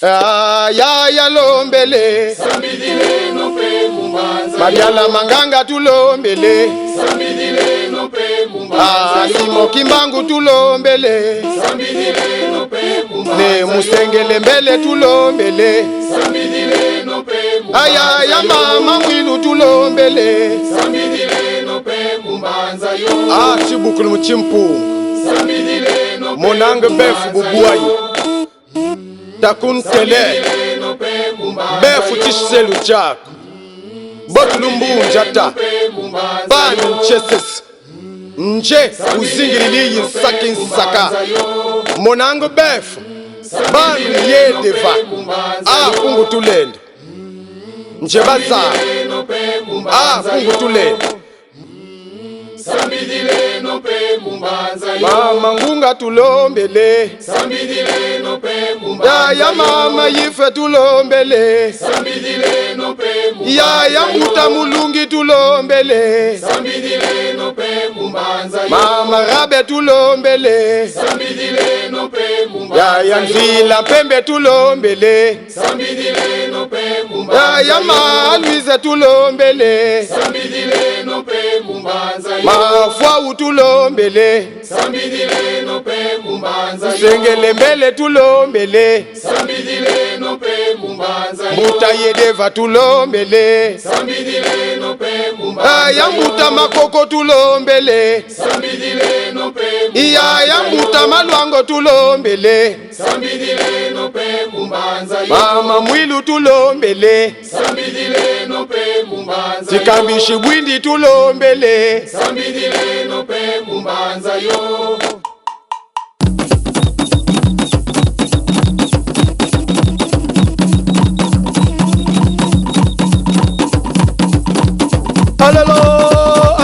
ya lombele Sambidile no pe mumbanza Mariala manganga tulombele Sambidile no pe mumbanza Simo kimbangu tulombele Sambidile no pe mumbanza Ne musengele mbele tulombele Sambidile no pe mumbanza ya mama mwilu tulombele Sambidile no pe mumbanza yo chibukulu mchimpu Sambidile no pe Monange befu bubuayi Takun kele Befu chiselu chako Botulumbu njata Bani mcheses Nje uzingirili nsaki nsaka Monange befu Bani yedeva Fungu tulende Nje baza Fungu tulende Sambidile no pe mumbanza Mama ngunga tulombele Sambidile no pe mumbanza ya mama yife tulombele Sambidile no pe mumbanza ya muta mulungi tulombele Sambidile no pe mumbanza mama rabe tulombele Sambidile no pe mumbanza ya nzila pembe tulombele Sambidile no pe mumbanza ya ma Luize tulombele Sambidile no pe mumbanza mafwa utulombele Sambidile no pe mumbanza sengele mbele tulombele Sambidile no pe mumbanza muta yedeva tulombele Sambidile no pe mumbanza ya muta makoko tulombele Sambidile no pe ya muta malwango tulombele Sambidile no pe mumbanza mama mwilu tulombele Sambidile no pe mumbanza tikambishi bwindi tulombele Sambidile no pe mumbanza yo alelo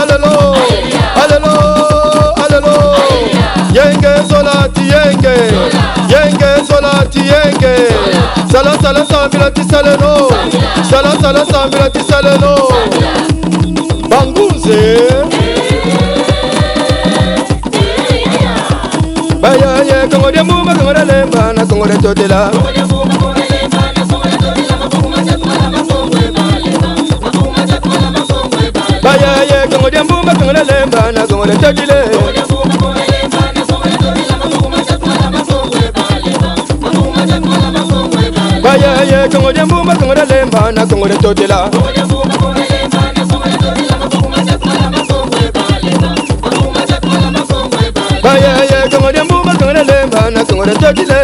alelo alelo alelo yenge solati yenge solati yenge sala sala sambila tisaleno sala sala sambila tisaleno banguze baya ye kongode muma kongode lemba na kongode totela baya ye kongode muma kongode lemba na kongode totile baya ye kongode muma kongode lemba na kongode totela baya ye kongode muma kongode lemba na kongode totile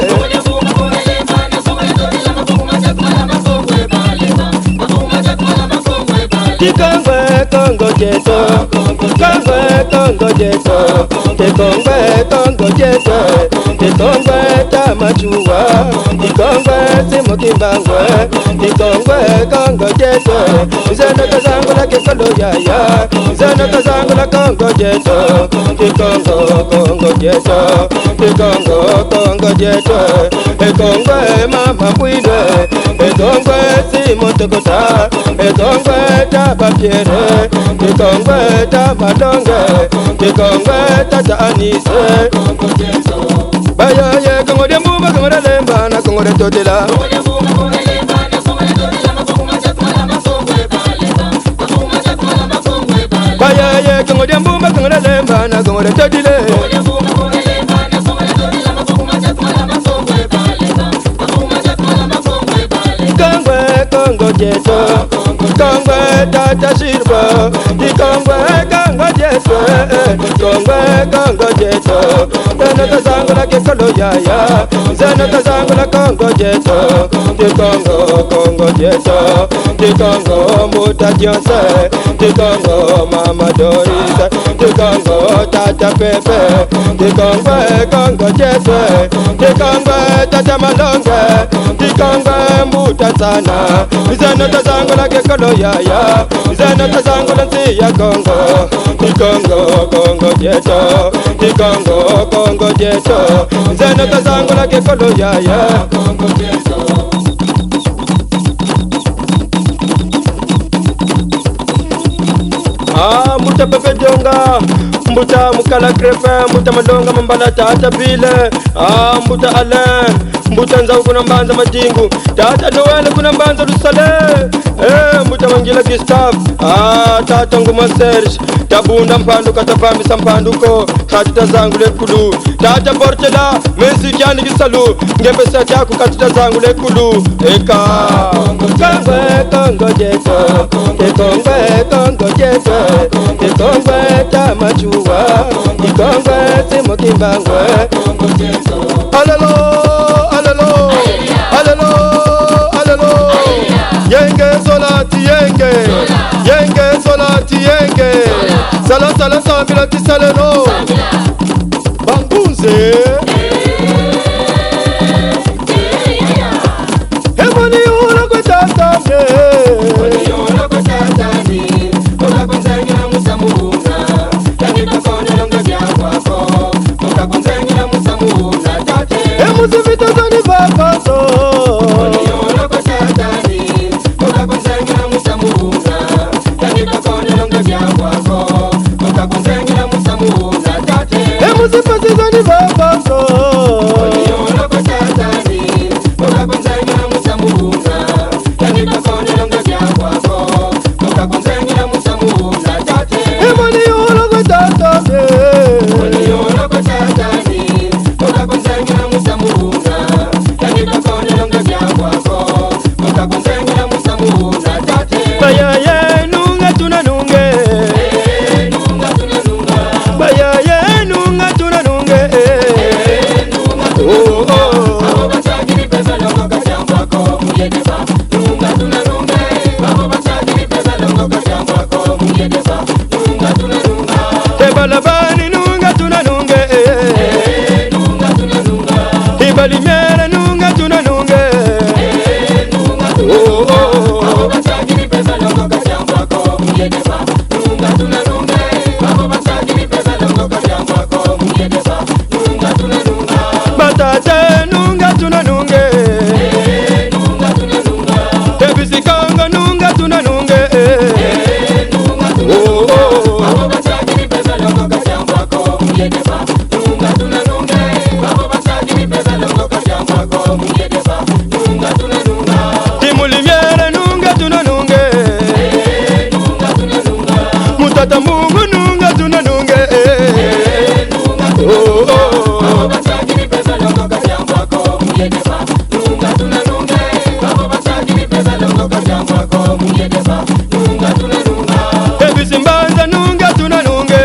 Tikongwe kongo jeto, kongwe kongo jeto, tikongwe kongo jeto, tikongwe tamachua, tikongwe simukibangwe, tikongwe kongo jeto, zeno kazangu la kekolo yaya, zeno kazangu la kongo jeto, tikongo kongo jeto, tikongo kongo jeto, ekongwe mama mwile, ekongwe simotokota, ekongwe tabapiere, ekongwe tabadonge, ekongwe tata anise, baya ye kongode muma kongode lemba na kongode totela, baya ye kongode muma kongode lemba na kongode totile. Kongo jeto, Kongo tata sirbo, Kongo Kongo jeto, Kongo jeto, Zeno kazangu la kekolo yaya, Zeno kazangu la Kongo jeto, Kongo jeto, Kongo muta jose, Kongo mama Doris, Kongo tata pepe, Kongo jeto, Kongo tata malonge, Kongo muta sana. Zeno kazangu la kekolo yaya, Zeno kazangu la nsi ya Kongo, Kongo jeto, Kongo jeto, Zeno kazangu la kekolo yaya, Kongo jeto. Muta pepe jonga, mbuta mukala krefe, mbuta malonga mambala tata bile, mbuta ale, Mbutanza kuna mbanza majingu Tata Noel kuna mbanza rusale Mbuta mangila Gustav Tata nguma Serge Tabunda mpandu katapambisa mpanduko Katita zangu lekulu Tata Portela Mensi kiani gisalu Ngembe sati yaku katita zangu lekulu Eka Kongwe kongo jeko Kekongwe kongo jeko Kekongwe tamachua Kekongwe simo kimbangwe Alelo Alelo Alelo Alelo Yenge solati yenge Yenge solati yenge Sala sala sambila tisaleno Bambunze Hemoni ula kwa tatame Hemoni ula kwa tatame Moka konzengi na musamuna Yanika kone longa vya kwako Moka konzengi na musamuna Hemuzi vita zani vakazo Hemoni ula kwa tatame Moka konzengi na musamuna Yanika kone longa vya kwako Moka konzengi na musamuna Hemuzi pasi zani vakazo Hemoni ula kwa tatame Moka konzengi na musamuna Yanika kone longa vya kwako Moka konzengi na musamuna Hemoni ula kwa tatame Hemoni ula kwa tatame Moka konzengi na musamuna Yanika kone longa vya kwako Moka konzengi na musamuna Bayaye nunga tunanunge Nunga tunanunga Bayaye nunga tunanunge Oh oh Abo bachaki ni pesa longo kachambako Muyedeba Nunga tunanunge Abo bachaki ni pesa longo kachambako Muyedeba Nunga tunanunga Tebalabani nunga tunanunge Nunga tunanunga Hibali mere nunga tunanunge Nunga tunanunga Abo bachaki ni pesa longo kachambako Muyedeba Nunga tunanunge Abo bachaki ni pesa longo kachambako Muyedeba Nunga tunanunga Batate nunga tunanunge Nunga tunanunga Tebisikanga nunga tunanunge Nunga tunanunga Abo bachaki ni pesa longo kachambako Muyedeba Nunga tunanunge Abo bachaki ni pesa longo kachambako Muyedeba Nunga tunanunga Timulimiere nunga tunanunge Nunga tunanunga Mutata Mungu nunga tunanunge Nunga tunanunga Abo bachaki ni pesa longo kachambako Muyedeba Nunga tunanunge Abo bachaki ni pesa longo kachambako Muyedeba Nunga tunanunga Ebisimbanza nunga tunanunge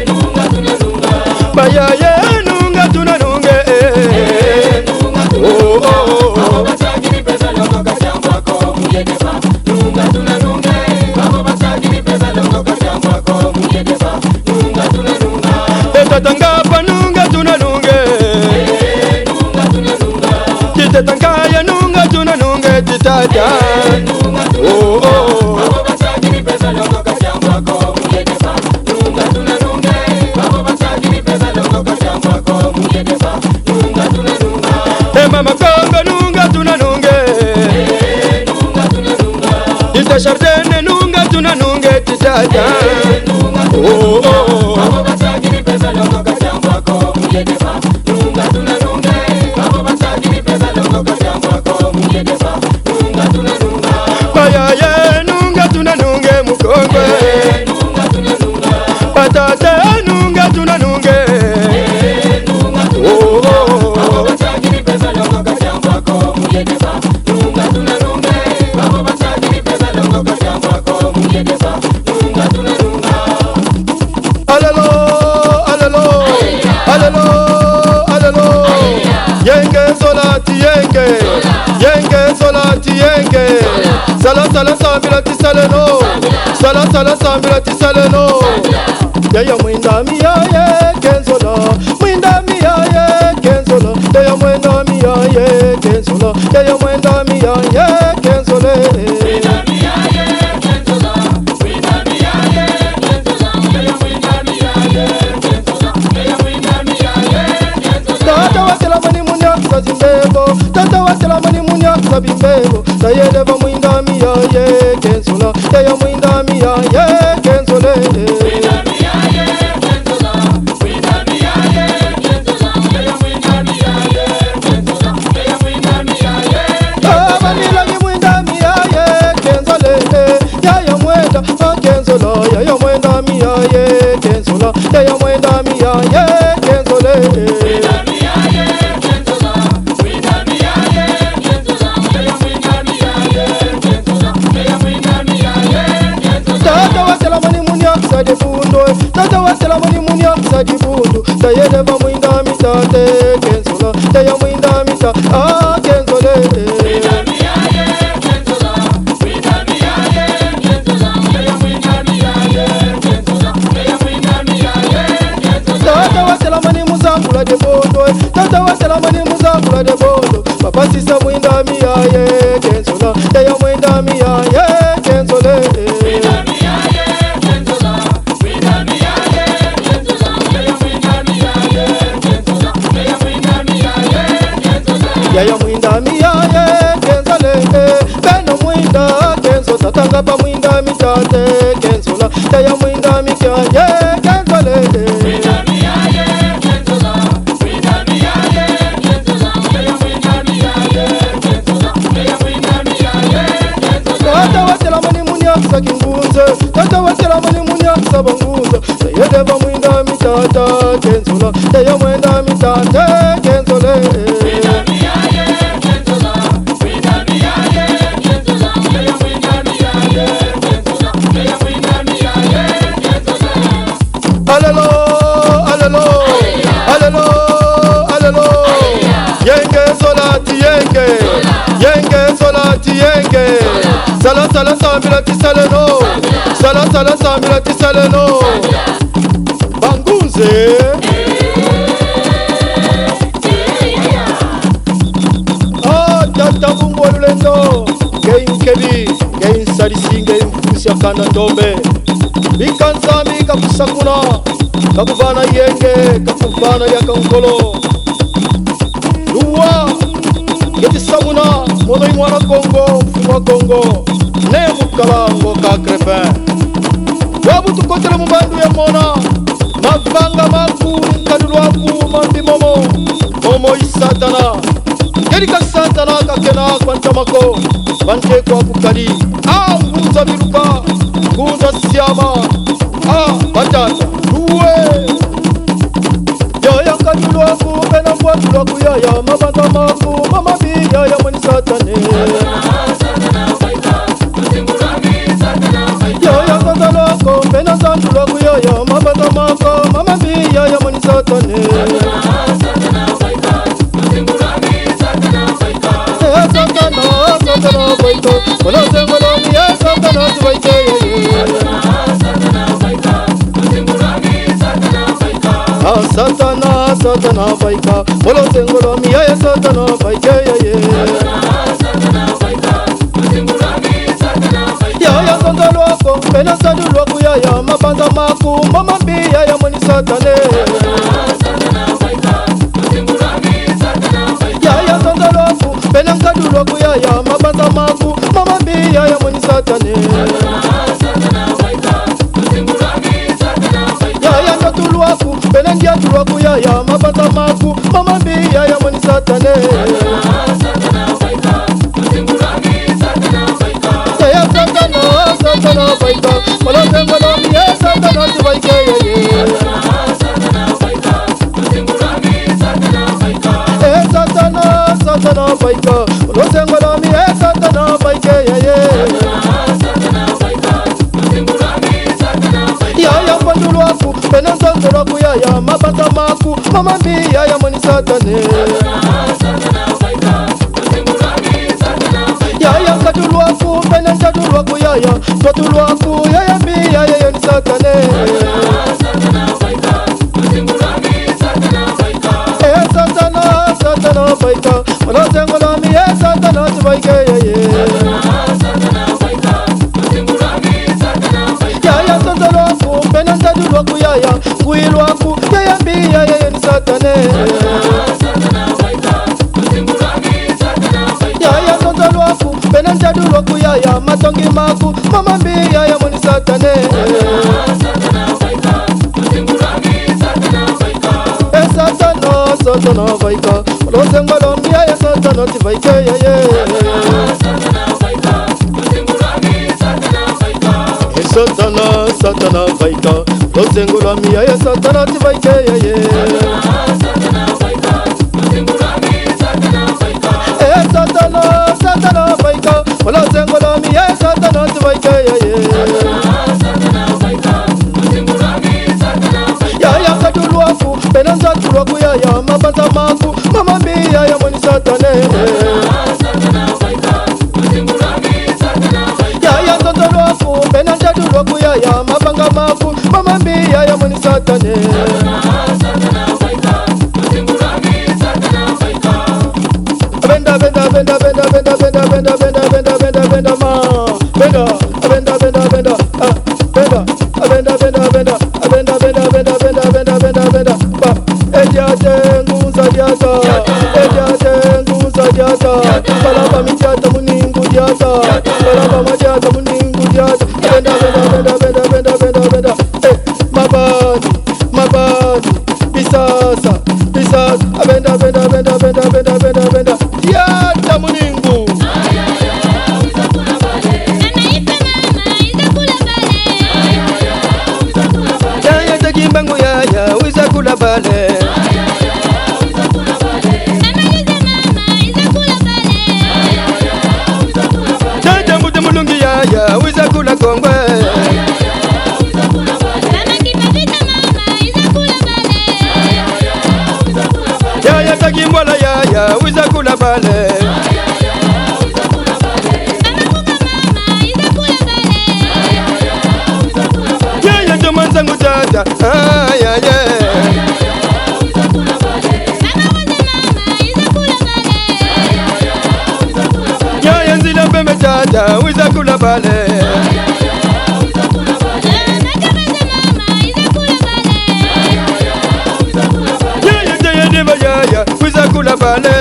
Nunga tunanunga Bayaye nunga tunanunge Nunga tunanunga Abo bachaki ni pesa longo kachambako Muyedeba Nunga tunanunge Abo bachaki ni pesa longo kachambako Muyedeba Nunga tunanunga Etatangapa nunga tunanunge Nunga tunanunga Kitetangaya nunga tunanunge Titata Oh oh Abo bachaki ni pesa longo kachambako Muyedeba Nunga tunanunge Abo bachaki ni pesa longo kachambako Muyedeba Nunga tunanunga Mama kongo nunga tunanunge Nunga tunanunga Ita shardene nunga tunanunge Titata Oh oh Abo bachaki ni pesa longo kachambako Muyedeba Nunga tunanunge Abo bachaki ni pesa longo kachambako Muyedeba Nunga tunanunga Bayaye nunga tunanunge mukongwe Nunga tunanunga Patate nunga tunanunge Nunga tunanunga Abo bachaki ni pesa longo kachambako Muyedeba Nunga tunanunge Abo bachaki ni pesa longo kachambako Muyedeba Nunga tunanunga Alelo alelo Alelo alelo Yenge solati yenge Yenge solati yenge Sala sala sambila tisaleno Sala sala sambila tisaleno Yaya mwinda miyaye kenzola Mwinda miyaye kenzola Yaya mwinda miyaye kenzola Yaya mwinda miyaye kenzola Mwinda miyaye kenzola Mwinda miyaye kenzola Yaya mwinda miyaye kenzola Yaya mwinda miyaye kenzola Tata wasela mani munyaksa zimbebo Tata wasela mani munyaksa bimbebo Sayeleva mwinda miyaye kenzola Yaya mwinda miyaye kenzola Mwinda miyaye kenzola Mwinda miyaye kenzola Yaya mwinda miyaye kenzola ya mwenda mia ye kenzole tata wasela mani munya sadi bundo tata wasela mani munya sadi bundo tayede va mwinda mitate kenzola taya mwinda mita kenzole tata wasela mani musambula de bondo tata wasela mani musambula de bondo papa sisa mwinda mia ye kenzola taya mwinda mia ye kenzole yaya mwinda miya ye kenzole beno mwinda kenzo satanga pa mwinda mitate kenzola yaya mwinda miya ye kenzole tata wasela mani munya sakingunze tata wasela mani munya sabangunze sayede pa mwinda mitata kenzola yaya mwinda mitate kenzole alelo alelo alelo alelo yenge solati yenge yenge solati yenge sala sala sambila tisaleno sala sala sambila tisaleno bangunze tata bungolulendo gein kebi gein sarisi gein kusyakana ndombe bikanzami kakusakuna kakuvana yenge kakuvana yakankolo luwa yetisaguna mono imwana kongo mfumwa kongo ne mukalango ka crepin wabutukotele mubandu ya mona mavanga maku nkadulwaku mambimomo momo isatana yerika satana kakena kwantamako bantekwa kukali nguza biruka nguza siama batata luwe yaya nkadulwaku pena mbwatulwaku yaya mabanta maku mamabi yaya mwani satane yaya nkadulwaku pena zantulwaku yaya mabanta maku mamabi yaya mwani satane satana satana baito wala zengolo miya satana baito satana satana baika wala zengolo miya satana baito ya sandalo ko pena sadulwa ku ya mabanza maku mama mbiya ya mwani satane ya sandalo ko pena kadulwa ku ya mabanza maku mama mbiya ya mwani satane ya katulwa ku pena ndia tulwa ku ya mabanza maku mama mbiya ya mwani satane satana baika wala zengolo miya satana baika satana satana baika wala zengolo miya satana baika ya kwandulwaku pena nzanzolwaku ya mabanta maku mama mbiya ya mwani satane ya kadulwaku pena njadulwaku ya twatulwaku ya mbiya ya ni satane satana satana baika wala zengolo miya satana baika ya sandalwaku pena njadulwaku ya kuilwaku ya mbiya ya ni satane ya sandalwaku pena njadulwaku ya matongi maku mama mbiya ya mwani satane satana satana baika wala zengolo miya ya satana baika satana satana baika wala Nuzengula miya ye satana tivaike ye Satana, satana vaika Wala zengula miya ye satana tivaike ye Ya kaduluafu Penanza tuluaku ya mabanza maku Mama miya ya mwani satane Ya zondoluafu Penanza tuluaku ya mabanga maku Mama miya ya mwani satane Benda benda benda benda benda benda benda benda benda benda benda ma benda benda benda benda benda benda benda benda benda benda benda benda benda benda benda ba ejate nguza diata ejate nguza diata balaba michata muningu diata balaba majata muningu diata benda benda benda benda benda benda benda mabani mabani bisasa bisasa benda benda benda benda benda benda benda diata muningu Yaya takimbangu yaya wiza kula bale Tata muta mulungi yaya wiza kula kongwe Yaya takimbola yaya wiza kula bale Yaya jomanza ngutata yaya Yaya nzila pembe tata wiza kula bale Yaya jaya deva yaya wiza kula bale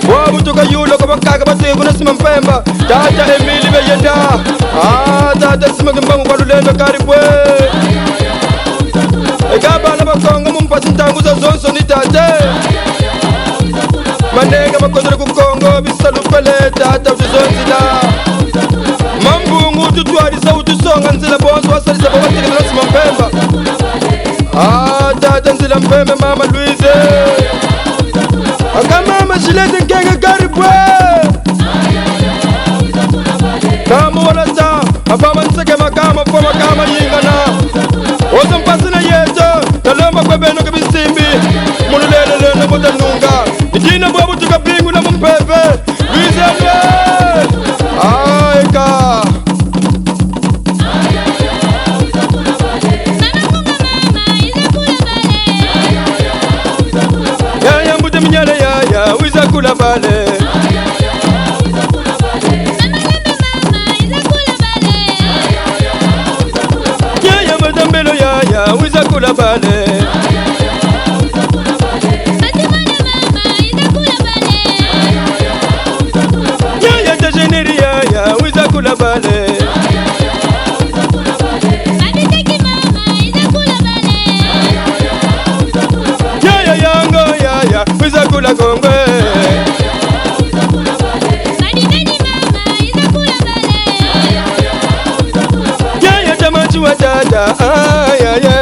Wabutuka yulo kwa kaka bativu na sima mpemba Tata Emili beyenda Tata sima kimbangu kwa lulembe karibwe Ekaba na bakonga mumpasi ntangu za zonso ni tate Manenga makondore kukongo bisalupele tata uzizonzila Mambungu tutuari sa utusonga nzila bonzo wasalisa babatika na sima mpemba Tata nzila mpembe mama Louise Akamama shilete nkenge karibwe Kama wanata Afama nseke makama Foma kama yingana Oza mpasina yeto Talomba kwebeno kabisimbi Munulele na mutanunga Nijina mwabu tukapingu na mumpepe Wizemwe Aika Yaya mbute minyale yaya Wiza kula bale Yaya mbutambelo yaya Wiza kula bale Yaya jajeneri yaya Wiza kula bale Yaya yango yaya Wiza kula kongwe Yaya jamachu wa dada yaya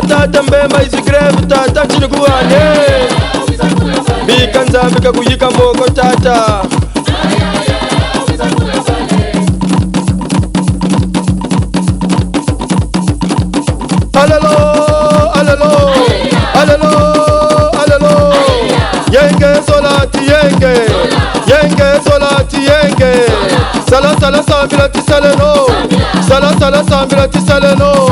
Tata mbemba isi greve tata chini kuwane Bika nzambika kuyika mboko tata Alelo, alelo, alelo, alelo Yenge solati yenge Yenge solati yenge Sala sala sambila tisaleno Sala sala sambila tisaleno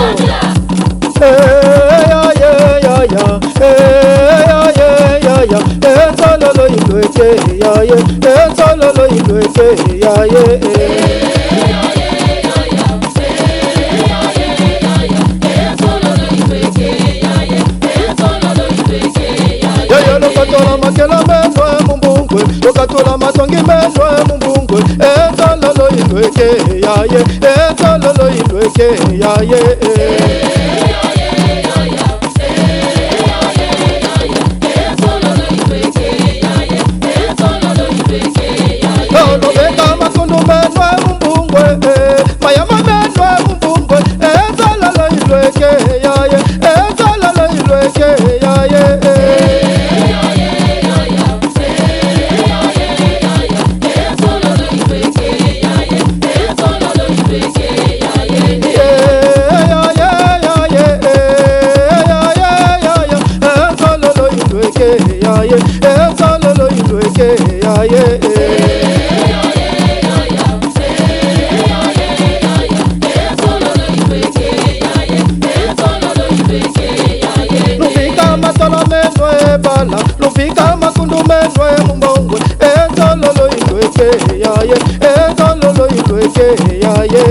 Ya ya ya ya Ya ya ya ya Sololo ilweke ya ya Sololo ilweke ya ya Yaya lokatola makela menwe mumbungwe Lokatola masongi menwe mumbungwe Sololo ilweke ya ya Sololo ilweke ya ya indweke ya ye tololo indweke ya ye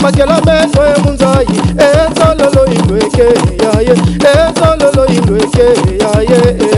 Makela menwe munzai tololo indweke ya ye tololo indweke ya ye